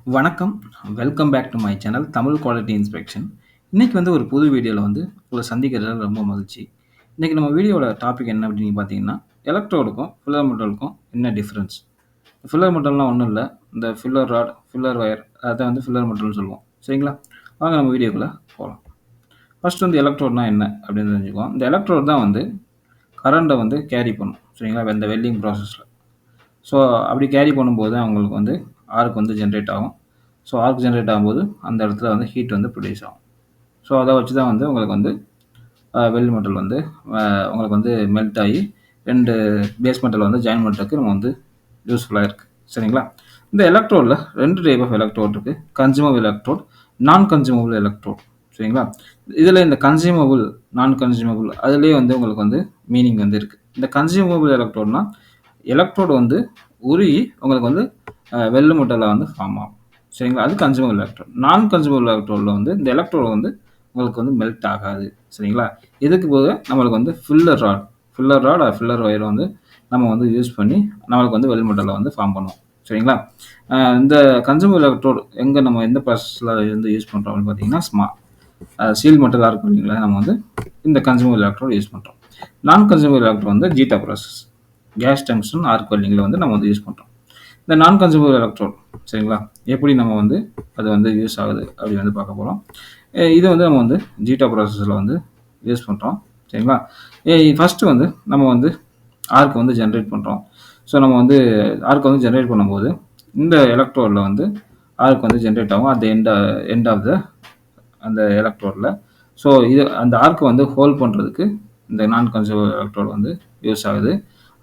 வணக்கம். Welcome back to my channel Tamil quality inspection. இன்னைக்கு ஒரு புது வீடியோல உங்கள சந்திக்கிறதுல ரொம்ப மகிழ்ச்சி. இன்னைக்கு நம்ம வீடியோவோட டாபிக் என்ன அப்படின்னு பார்த்தீங்கன்னா, எலக்ட்ரோடுக்கும், ஃபில்லர் மெட்டலுக்கும் என்ன டிஃபரன்ஸ்? ஃபில்லர் மெட்டல்னா ஒண்ணும் இல்ல. இந்த ஃபில்லர் ராட், ஃபில்லர் வயர் அத ஃபில்லர் மெட்டல்னு சொல்லுவோம். சரிங்களா? வாங்க நம்ம வீடியோக்குள்ள போலாம். ஃபர்ஸ்ட் எலக்ட்ரோட்னா என்ன அப்படின்னு தெரிஞ்சுக்குவோம். இந்த எலக்ட்ரோட் தான் கரண்ட்ட கேரி பண்ணும். சரிங்களா? இந்த வெல்டிங் ப்ராசஸ்ல. ஸோ அப்படி கேரி பண்ணும்போது அவங்களுக்கு ஆர்க் ஜென்ரேட் ஆகும். ஸோ ஆர்க் ஜென்ரேட் ஆகும்போது அந்த இடத்துல ஹீட் ப்ரொடியூஸ் ஆகும். ஸோ அதை வச்சு தான் உங்களுக்கு வெல்ட் மெட்டல் உங்களுக்கு மெல்ட் ஆகி 2 பேஸ் மெட்டல் ஜாயின் பண்ணுறதுக்கு நம்ம யூஸ்ஃபுல்லாக இருக்குது. சரிங்களா? இந்த எலக்ட்ரோடில் 2 டைப் ஆஃப் எலக்ட்ரோட் இருக்குது. கன்சியூமபிள் எலக்ட்ரோட், நான் கன்சியூமபிள் எலக்ட்ரோட். சரிங்களா? இதில் இந்த கன்சியூமபிள், நான் கன்சியூமபிள் அதுலேயே உங்களுக்கு மீனிங் இருக்குது. இந்த கன்சியூமபிள் எலக்ட்ரோட்னா எலக்ட்ரோடு உருகி உங்களுக்கு வெல்ட் மெட்டலில் ஃபார்ம் ஆகும். சரிங்களா? அது கன்சியூமபிள் எலக்ட்ரோட். நான் கன்சியூமபிள் எலக்ட்ரோடில் இந்த எலக்ட்ரோடு உங்களுக்கு மெல்ட் ஆகாது. சரிங்களா? இதுக்கு போக நம்மளுக்கு ஃபில்லர் ராட், ஃபில்லர் ஒயர் நம்ம யூஸ் பண்ணி நம்மளுக்கு வெல்ட் மெட்டலில் ஃபார்ம் பண்ணுவோம். சரிங்களா? இந்த கன்சியூமபிள் எலக்ட்ரோடு நம்ம எந்த ப்ராசஸில் யூஸ் பண்ணுறோம் அப்படின்னு பார்த்தீங்கன்னா, சீல் மெட்டல் ஆர்க் இல்லைங்களா, நம்ம இந்த கன்சியூமபிள் எலக்ட்ரோடு யூஸ் பண்ணுறோம். நான் கன்சியூமபிள் எலக்ட்ரோட் ஜீட்டா ப்ராசஸ், கேஸ் டங்ஸ்டன் ஆர்க் வெல்டிங்கில் நம்ம யூஸ் பண்ணுறோம். இந்த நான் கன்சியூமபிள் எலக்ட்ரோட் சரிங்களா, எப்படி நம்ம அது யூஸ் ஆகுது அப்படி பார்க்க போகிறோம். இது நம்ம ஜீட்டா ப்ராசஸில் யூஸ் பண்ணுறோம். சரிங்களா? ஃபஸ்ட்டு நம்ம ஆர்க் ஜென்ரேட் பண்ணுறோம். ஸோ நம்ம ஆர்க் ஜென்ரேட் பண்ணும்போது இந்த எலக்ட்ரோடில் ஆர்க் ஜென்ரேட் ஆகும் அட் எண்ட் ஆஃப் அந்த எலக்ட்ரோடில். ஸோ இது அந்த ஆர்க் ஹோல்ட் பண்ணுறதுக்கு இந்த நான் கன்சியூமபிள் எலக்ட்ரோட் யூஸ் ஆகுது.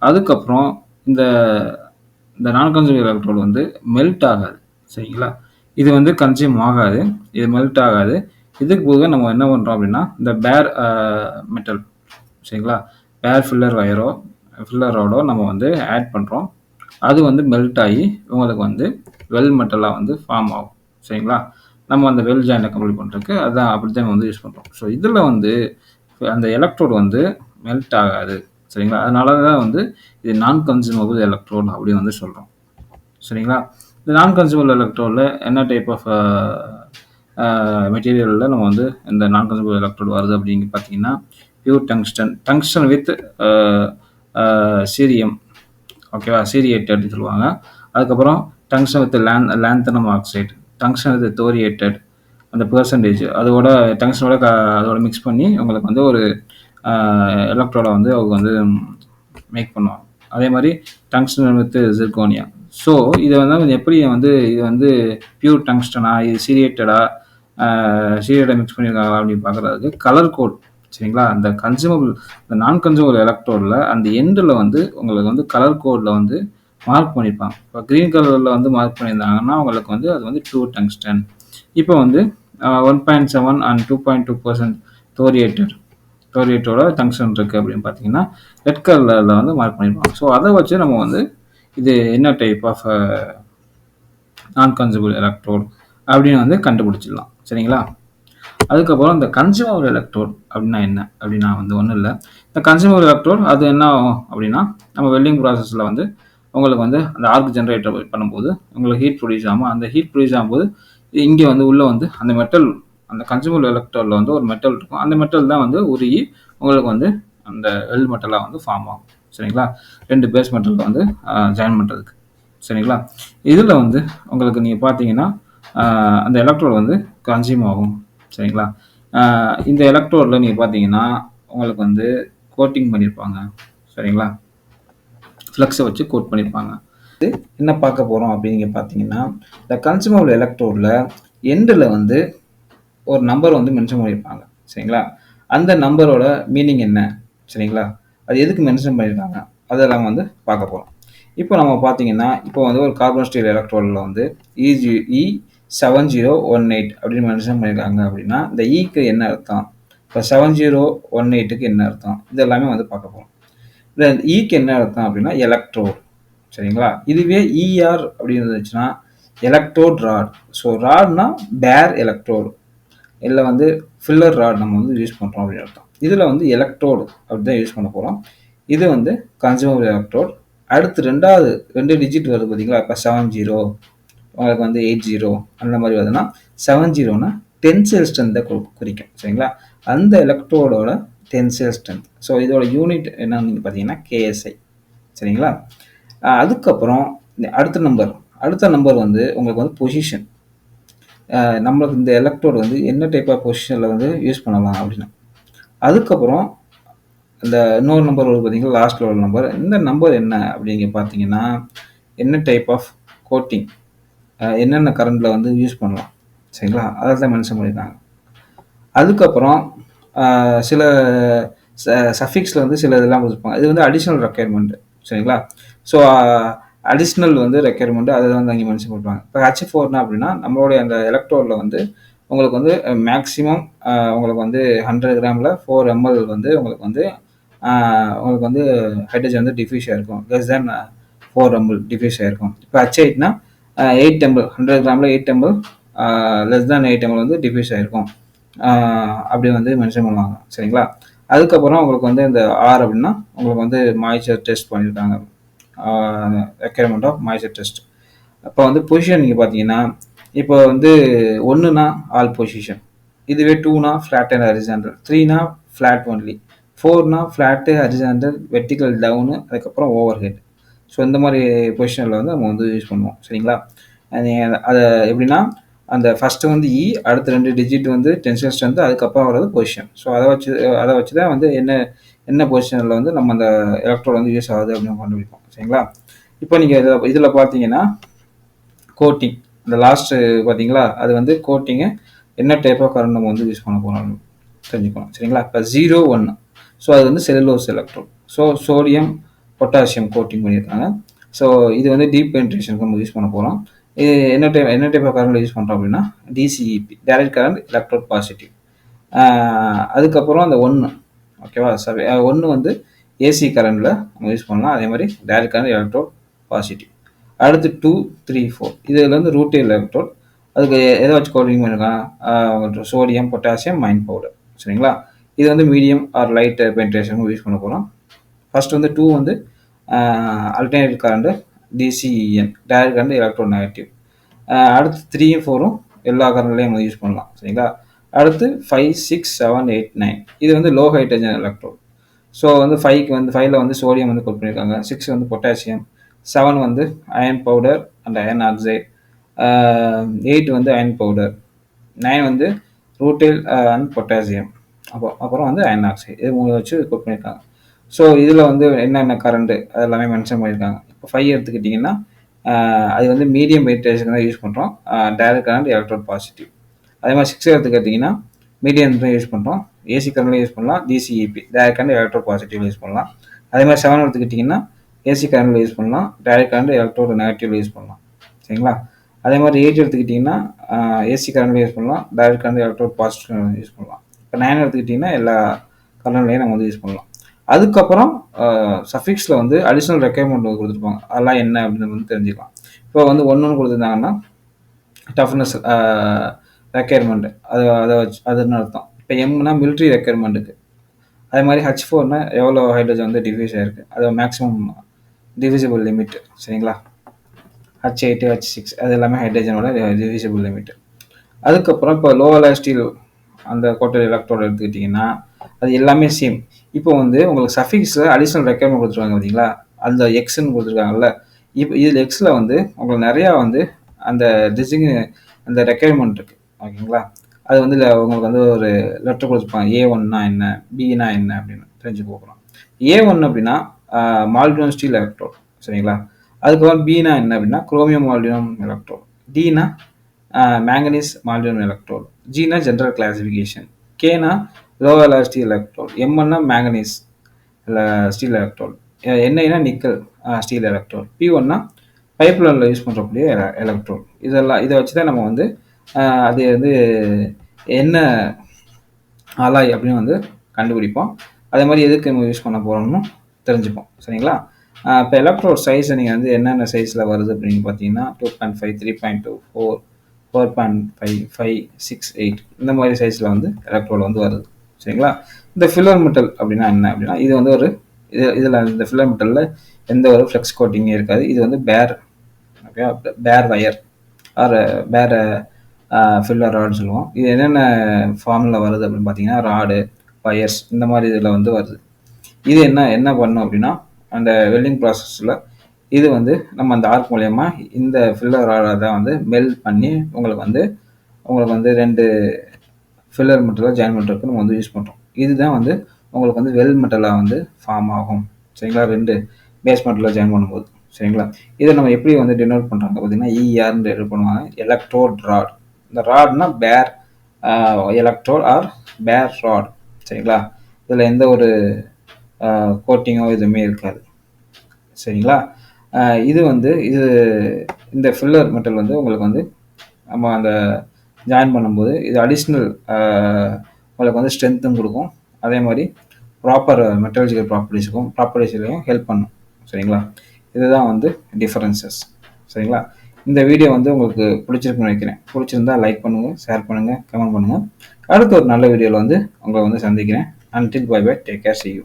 அதுக்கப்புறம் இந்த இந்த நான் கன்சியூமபிள் எலக்ட்ரோட் மெல்ட் ஆகாது. சரிங்களா? இது கன்சியூம் ஆகாது, இது மெல்ட் ஆகாது. இதுக்கு போக நம்ம என்ன பண்ணுறோம் அப்படின்னா, இந்த பேர் மெட்டல் சரிங்களா, பேர் ஃபில்லர் வயரோ ஃபில்லர் ராடோ நம்ம ஆட் பண்ணுறோம். அது மெல்ட் ஆகி உங்களுக்கு வெல் மெட்டலாக ஃபார்ம் ஆகும். சரிங்களா? நம்ம அந்த வெல் ஜாயினை கம்ப்ளீட் பண்ணுறதுக்கு அதான் அப்படி தான் யூஸ் பண்ணுறோம். ஸோ இதில் அந்த எலக்ட்ரோடு மெல்ட் ஆகாது. சரிங்களா? அதனால தான் இது நான் கன்சியூமபிள் எலக்ட்ரோட் அப்படின்னு சொல்கிறோம். சரிங்களா? இந்த நான் கன்சியூமபிள் எலக்ட்ரோடில் என்ன டைப் ஆஃப் மெட்டீரியலில் நம்ம இந்த நான் கன்சியூமபிள் எலக்ட்ரோட் வருது அப்படின்னு பார்த்தீங்கன்னா, பியூர் டங்ஸ்டன் வித் சீரியம், ஓகேவா, சீரியேட்டட் சொல்லுவாங்க. அதுக்கப்புறம் tungsten with lanthanum oxide, tungsten with thoriated அந்த பெர்சன்டேஜ் அதோட டங்ஸ்டனோட அதோட மிக்ஸ் பண்ணி உங்களுக்கு ஒரு எலக்ட்ரோடை அவங்க மேக் பண்ணுவாங்க. அதே மாதிரி டங்ஸ்டன் வித் ஜிர்கோனியா. ஸோ இதை எப்படி இது பியூர் டங்ஸ்டனா, இது சீரியேட்டடா, சீரியேட்டை மிக்ஸ் பண்ணியிருக்காங்களா அப்படின்னு பார்க்குறதுக்கு கலர் கோட். சரிங்களா? அந்த கன்சியூமபிள், இந்த நான் கன்சியூமபிள் எலக்ட்ரோடில் அந்த எண்டில் உங்களுக்கு கலர் கோடில் மார்க் பண்ணியிருப்பாங்க. இப்போ க்ரீன் கலரில் மார்க் பண்ணியிருந்தாங்கன்னா உங்களுக்கு அது பியூர் டங்ஸ்டன். இப்போ 1.7 அண்ட் 2.2% தோரியேட்டோட டங்ஸ்டன் இருக்குது அப்படின்னு பார்த்தீங்கன்னா ரெட் கலரில் மார்க் பண்ணியிருப்பாங்க. ஸோ அதை வச்சு நம்ம இது என்ன டைப் ஆஃப் நான் கன்சியூமபிள் எலக்ட்ரோட் அப்படின்னு கண்டுபிடிச்சிடலாம். சரிங்களா? அதுக்கப்புறம் இந்த கன்சியூமபிள் எலக்ட்ரோட் அப்படின்னா என்ன அப்படின்னா ஒன்றும் இல்லை. இந்த கன்சியூமபிள் எலக்ட்ரோட் அது என்ன ஆகும் அப்படின்னா, நம்ம வெல்டிங் ப்ராசஸில் உங்களுக்கு அந்த ஆர்க் ஜென்ரேட்டர் பண்ணும்போது உங்களுக்கு ஹீட் ப்ரொடியூஸ் ஆகும். அந்த ஹீட் ப்ரொடியூஸ் ஆகும்போது இங்கே உள்ளே அந்த மெட்டல், அந்த கன்சியூமபிள் எலக்ட்ரோடில் ஒரு மெட்டல் இருக்கும். அந்த மெட்டல் தான் உருகி உங்களுக்கு அந்த வெல்ட் மெட்டலாக ஃபார்ம் ஆகும். சரிங்களா? 2 பேஸ் மெட்டல் ஜாயின் பண்ணுறதுக்கு. சரிங்களா? இதில் உங்களுக்கு நீங்கள் பார்த்தீங்கன்னா அந்த எலக்ட்ரோட் கன்சியூம் ஆகும். சரிங்களா? இந்த எலக்ட்ரோடில் நீங்கள் பார்த்தீங்கன்னா உங்களுக்கு கோட்டிங் பண்ணியிருப்பாங்க. சரிங்களா? ஃப்ளக்ஸை வச்சு கோட் பண்ணியிருப்பாங்க. என்ன பார்க்க போகிறோம் அப்படின்னு பார்த்தீங்கன்னா, இந்த கன்சியூமபிள் எலக்ட்ரோடில் எண்டில் ஒரு நம்பர் மென்ஷன் பண்ணியிருப்பாங்க. சரிங்களா? அந்த நம்பரோட மீனிங் என்ன? சரிங்களா? அது எதுக்கு மென்ஷன் பண்ணியிருக்காங்க அதெல்லாம் பார்க்க போகிறோம். இப்போ நம்ம பார்த்தீங்கன்னா, இப்போ ஒரு கார்பன் ஸ்டீல் எலக்ட்ரோடில் E7018 அப்படின்னு மென்ஷன் பண்ணியிருக்காங்க அப்படின்னா இந்த ஈக்கு என்ன அர்த்தம், இப்போ 7018க்கு என்ன அர்த்தம், இது எல்லாமே பார்க்க போகிறோம். இந்த ஈக்கு என்ன அர்த்தம் அப்படின்னா எலக்ட்ரோட். சரிங்களா? இதுவே ER அப்படின்னு இருந்துச்சுன்னா எலக்ட்ரோட் ராட். ஸோ ராட்னா பேர் எலக்ட்ரோடு இல்லை ஃபில்லர் ராட் நம்ம யூஸ் பண்ணுறோம் அப்படின்னு அர்த்தம். இதில் எலக்ட்ரோடு அப்படி தான் யூஸ் பண்ண போகிறோம். இது கன்சியூமபிள் எலக்ட்ரோட். அடுத்து 2 டிஜிட் வருது பார்த்தீங்களா, இப்போ 70 உங்களுக்கு வந்து 80 அந்த மாதிரி வருதுன்னா 70னா டென்சைல் ஸ்ட்ரென்த்தை குறிக்கும். சரிங்களா? அந்த எலக்ட்ரோடோட டென்சைல் ஸ்ட்ரென்த். ஸோ இதோட யூனிட் என்னன்னு பார்த்தீங்கன்னா கேஎஸ்ஐ. சரிங்களா? அதுக்கப்புறம் அடுத்த நம்பர் வந்து உங்களுக்கு வந்து பொசிஷன். நம்மளுக்கு இந்த எலக்ட்ரோடு வந்து என்ன டைப் ஆஃப் பொசிஷனில் வந்து யூஸ் பண்ணலாம் அப்படின்னு. அதுக்கப்புறம் இந்த இன்னொரு நம்பர் வருது பார்த்தீங்கன்னா, லாஸ்ட்டில் உள்ள நம்பர். இந்த நம்பர் என்ன அப்படிங்க பார்த்தீங்கன்னா, என்ன டைப் ஆஃப் கோட்டிங், என்னென்ன கரண்டில் வந்து யூஸ் பண்ணலாம். சரிங்களா? அதை தான் மென்ஷன் பண்ணியிருக்காங்க. அதுக்கப்புறம் சில சஃபிக்ஸில் வந்து சில இதெல்லாம் கொடுத்துருப்பாங்க. இது வந்து அடிஷ்னல் ரெக்குயர்மெண்ட். சரிங்களா? ஸோ அடிஷ்னல் வந்து ரெக்குயர்மெண்ட் அதை வந்து அங்கே மென்ஷன் பண்ணுவாங்க. இப்போ H4 அப்படின்னா நம்மளுடைய அந்த எலக்ட்ரோடில் வந்து உங்களுக்கு வந்து மேக்ஸிமம் உங்களுக்கு வந்து 100 கிராமில் 4 ml வந்து உங்களுக்கு வந்து ஹைட்ரஜன் வந்து டிஃப்யூஸ் ஆகிருக்கும். லெஸ் தேன் 4 ml டிஃப்யூஸ் ஆகிருக்கும். இப்போ H8னா 8 ml 100 கிராமில் 8 ml less than 8 ml வந்து டிஃப்யூஸ் ஆகிருக்கும். அப்படி வந்து மென்ஷன் பண்ணுவாங்க. சரிங்களா? அதுக்கப்புறம் உங்களுக்கு வந்து இந்த ஆர் அப்படின்னா உங்களுக்கு வந்து மாய்ச்சர் டெஸ்ட் பண்ணியிருக்காங்க. Requirement of moisture test. அப்போ வந்து பொசிஷன் நீங்கள் பார்த்தீங்கன்னா, இப்போ வந்து 1னா ஆல் பொசிஷன், இதுவே 2னா ஃப்ளாட் அண்ட் ஹரிசாண்டல், 3னா ஃப்ளாட் ஒன்லி, 4னா ஃப்ளாட்டு ஹரிசாண்டல் வெர்டிக்கல் டவுனு, அதுக்கப்புறம் ஓவர் ஹெட். ஸோ இந்த மாதிரி பொசிஷனில் வந்து நம்ம வந்து யூஸ் பண்ணுவோம். சரிங்களா? அதை எப்படின்னா அந்த ஃபஸ்ட்டு வந்து அடுத்த 2 டிஜிட் வந்து டென்சைல் ஸ்ட்ரென்த், அதுக்கப்புறம் வர்றது பொசிஷன். ஸோ அதை வச்சு தான் வந்து என்ன பொசிஷனில் வந்து நம்ம அந்த எலக்ட்ரோட் வந்து யூஸ் ஆகுது அப்படின்னு கண்டுபிடிப்போம். சரிங்களா? இப்போ நீங்கள் இதில் பார்த்தீங்கன்னா கோட்டிங், இந்த லாஸ்ட்டு பார்த்தீங்களா, அது வந்து கோட்டிங்கு என்ன டைப் ஆஃப் கரண்ட் நம்ம வந்து யூஸ் பண்ண போகிறோம் தெரிஞ்சுக்கணும். சரிங்களா? இப்போ 0, 1 ஸோ அது வந்து cellulose electrode. So sodium potassium coating பண்ணியிருக்காங்க. ஸோ இது வந்து டீப் பெனிட்ரேஷனுக்கு நம்ம யூஸ் பண்ண போகிறோம். இது என்ன டைப் ஆஃப் கரண்ட் யூஸ் பண்ணுறோம் அப்படின்னா DCEP, direct current electrode positive. அதுக்கப்புறம் அந்த 1 ஓகேவா, சாரி 1 வந்து ஏசி கரண்டில் நம்ம யூஸ் பண்ணலாம். அதே மாதிரி டைரக்ட் கரண்ட் எலக்ட்ரோட் பாசிட்டிவ். அடுத்து 2, 3, 4 இதில் வந்து ரூட்டேல் எலக்ட்ரோட். அதுக்கு எதை வச்சு கோட்டிங் பண்ணியிருக்காங்க, சோடியம் பொட்டாசியம் மைன் பவுடர். சரிங்களா? இது வந்து மீடியம் ஆர் லைட் பெனிட்ரேஷனுக்கு யூஸ் பண்ண போகிறோம். ஃபர்ஸ்ட் வந்து 2 வந்து alternate current DCEN, direct current electrode negative. அடுத்து 3யும் 4ம் எல்லா கரண்ட்லையும் நம்ம யூஸ் பண்ணலாம். சரிங்களா? அடுத்து 5, 6, 7, 8, 9 இது வந்து லோ ஹைட்ரஜன் எலக்ட்ரோட். ஸோ வந்து 5ல் வந்து சோடியம் வந்து கோட் பண்ணியிருக்காங்க, 6 வந்து பொட்டாசியம், 7 வந்து iron powder and iron oxide, 8 வந்து அயன் பவுடர், 9 வந்து ரூட்டேல் அண்ட் பொட்டாசியம், அப்புறம் வந்து அயன் ஆக்சைடு. இது 3 வச்சு கோட் பண்ணியிருக்காங்க. ஸோ இதில் வந்து என்னென்ன கரண்ட்டு அதெல்லாமே மென்ஷன் பண்ணியிருக்காங்க. இப்போ 5 எடுத்துக்கிட்டிங்கன்னா அது வந்து மீடியம் பெனிட்ரேஷனுக்கு தான் யூஸ் பண்ணுறோம், டைரக்ட் கரண்ட் எலக்ட்ரோட் பாசிட்டிவ். அதே மாதிரி 6 எடுத்துக்கிட்டிங்கன்னா மீடியம் தான் யூஸ் பண்ணுறோம், ஏசி கரண்ட்லையும் யூஸ் பண்ணலாம், DCEP direct current electrode positive use பண்ணலாம். அதே மாதிரி 7 எடுத்துக்கிட்டிங்கன்னா ஏசி கரண்ட்டில் யூஸ் பண்ணலாம், direct current electrode negative use பண்ணலாம். சரிங்களா? அதே மாதிரி 8 எடுத்துக்கிட்டிங்கன்னா ஏசி கரண்ட்டில் யூஸ் பண்ணலாம், direct current electrode positive use பண்ணலாம். இப்போ 9 எடுத்துக்கிட்டிங்கன்னா எல்லா கரண்ட்லையும் நம்ம வந்து யூஸ் பண்ணலாம். அதுக்கப்புறம் சஃபிக்ஸில் வந்து அடிஷ்னல் ரெக்குயர்மெண்ட் கொடுத்துருப்பாங்க. அதெல்லாம் என்ன அப்படின்னு வந்து தெரிஞ்சுக்கலாம். இப்போ வந்து 1 கொடுத்துருந்தாங்கன்னா டஃப்னஸ் ரெக்குயர்மெண்ட், அதுன்னு அர்த்தம். இப்போ எம்னா மிலிட்ரி ரெக்குயர்மெண்ட்டுக்கு. அதே மாதிரி H4னா எவ்வளோ ஹைட்ரஜன் வந்து டிஃப்யூஸ் ஆகிருக்கு, அது மேக்ஸிமம் டிவிசிபிள் லிமிட். சரிங்களா? H8, H6 அது எல்லாமே ஹைட்ரஜனோட டிவிசிபிள் லிமிட். அதுக்கப்புறம் இப்போ லோ எலாஸ்டில் அந்த கோட்டல் எலக்ட்ரோட் எடுத்துக்கிட்டிங்கன்னா அது எல்லாமே சேம். இப்போ வந்து உங்களுக்கு சஃபிக்ஸில் அடிஷ்னல் ரெக்குயர்மெண்ட் கொடுத்துருவாங்க பார்த்தீங்களா, அந்த எக்ஸ்ன்னு கொடுத்துருக்காங்கல்ல. இப்போ இதில் எக்ஸில் வந்து உங்களுக்கு நிறையா வந்து அந்த அந்த ரெக்குயர்மெண்ட் இருக்குது. ஓகேங்களா? அது வந்து உங்களுக்கு வந்து ஒரு லெட்டர் கொடுத்துருப்பாங்க, A1னா என்ன, Bனா என்ன அப்படின்னு தெரிஞ்சு போகிறோம். A1 அப்படின்னா மால்டினம் ஸ்டீல் எலக்ட்ரோட். சரிங்களா? அதுக்கப்புறம் Bனா என்ன அப்படின்னா குரோமியம் மால்டினம் எலக்ட்ரோட், Dனா மேங்கனீஸ் மால்டினம் எலக்ட்ரோட், Gனா ஜென்ரல் கிளாசிஃபிகேஷன், Kனா லோ எலாஸ்டிக் எலக்ட்ரோட், Mன்னா மேங்கனீஸ் ஸ்டீல் எலக்ட்ரோட், Niனா நிக்கல் ஸ்டீல் எலக்ட்ரோட், P1னா பைப்லைனில் யூஸ் பண்ணுறக்கூடிய எலக்ட்ரோட். இதை வச்சு தான் நம்ம வந்து அது வந்து என்ன அலாய் அப்படின்னு வந்து கண்டுபிடிப்போம். அதே மாதிரி எதுக்கு நம்ம யூஸ் பண்ண போகிறோம்னு தெரிஞ்சுப்போம். சரிங்களா? இப்போ எலக்ட்ரோட் சைஸை நீங்கள் வந்து என்னென்ன சைஸில் வருது அப்படின்னு பார்த்தீங்கன்னா 2.5, 3.2, 4, 4.5, 5, 6, 8 இந்த மாதிரி சைஸில் வந்து எலக்ட்ரோட் வந்து வருது. சரிங்களா? இந்த ஃபில்லர் மெட்டல் அப்படின்னா என்ன அப்படின்னா இது வந்து ஒரு இதில் இந்த ஃபில்லர் மெட்டலில் எந்த ஒரு ஃப்ளெக்ஸ் கோட்டிங்கே இருக்காது. இது வந்து பேர் வயர் ஆர் வேறு ஃபில்லர் ராடுன்னு சொல்லுவோம். இது என்னென்ன ஃபார்மில் வருது அப்படின்னு பார்த்தீங்கன்னா ராடு, வயர்ஸ் இந்த மாதிரி இதில் வந்து வருது. இது என்ன பண்ணும் அப்படின்னா அந்த வெல்டிங் ப்ராசஸில் இது வந்து நம்ம அந்த ஆர்க் மூலயமா இந்த ஃபில்லர் ராடை தான் வந்து மெல்ட் பண்ணி உங்களுக்கு வந்து 2 ஃபில்லர் மெட்டலை ஜாயின் பண்ணுறதுக்கு நம்ம வந்து யூஸ் பண்ணுறோம். இதுதான் வந்து உங்களுக்கு வந்து வெல் மெட்டலாக வந்து ஃபார்ம் ஆகும். சரிங்களா, 2 பேஸ் மெட்டலில் ஜாயின் பண்ணும்போது. சரிங்களா, இதை நம்ம எப்படி வந்து டினோட் பண்ணுறாங்க பார்த்தீங்கன்னா இஆர்ன்னு இது பண்ணுவாங்க, எலக்ட்ரோட் ராட். இந்த ராட்னா பேர் எலக்ட்ரோட் ஆர் பேர் ராட். சரிங்களா, இதில் எந்த ஒரு கோட்டிங்கோ எதுவுமே இருக்காது. சரிங்களா, இது இந்த ஃபில்லர் மெட்டல் வந்து உங்களுக்கு வந்து நம்ம அந்த ஜாயின் பண்ணும்போது இது அடிஷ்னல் உங்களுக்கு வந்து ஸ்ட்ரென்த்தும் கொடுக்கும். அதே மாதிரி ப்ராப்பர் மெட்டலர்ஜிக்கல் ப்ராப்பர்ட்டிஸ்லையும் ஹெல்ப் பண்ணும். சரிங்களா, இதுதான் வந்து டிஃபரன்சஸ். சரிங்களா, இந்த வீடியோ வந்து உங்களுக்கு பிடிச்சிருக்குன்னு நினைக்கிறேன். பிடிச்சிருந்தா லைக் பண்ணுங்கள், ஷேர் பண்ணுங்கள், கமெண்ட் பண்ணுங்கள். அடுத்த ஒரு நல்ல வீடியோவில் வந்து உங்களை வந்து சந்திக்கிறேன். Until bye bye, take care, see you.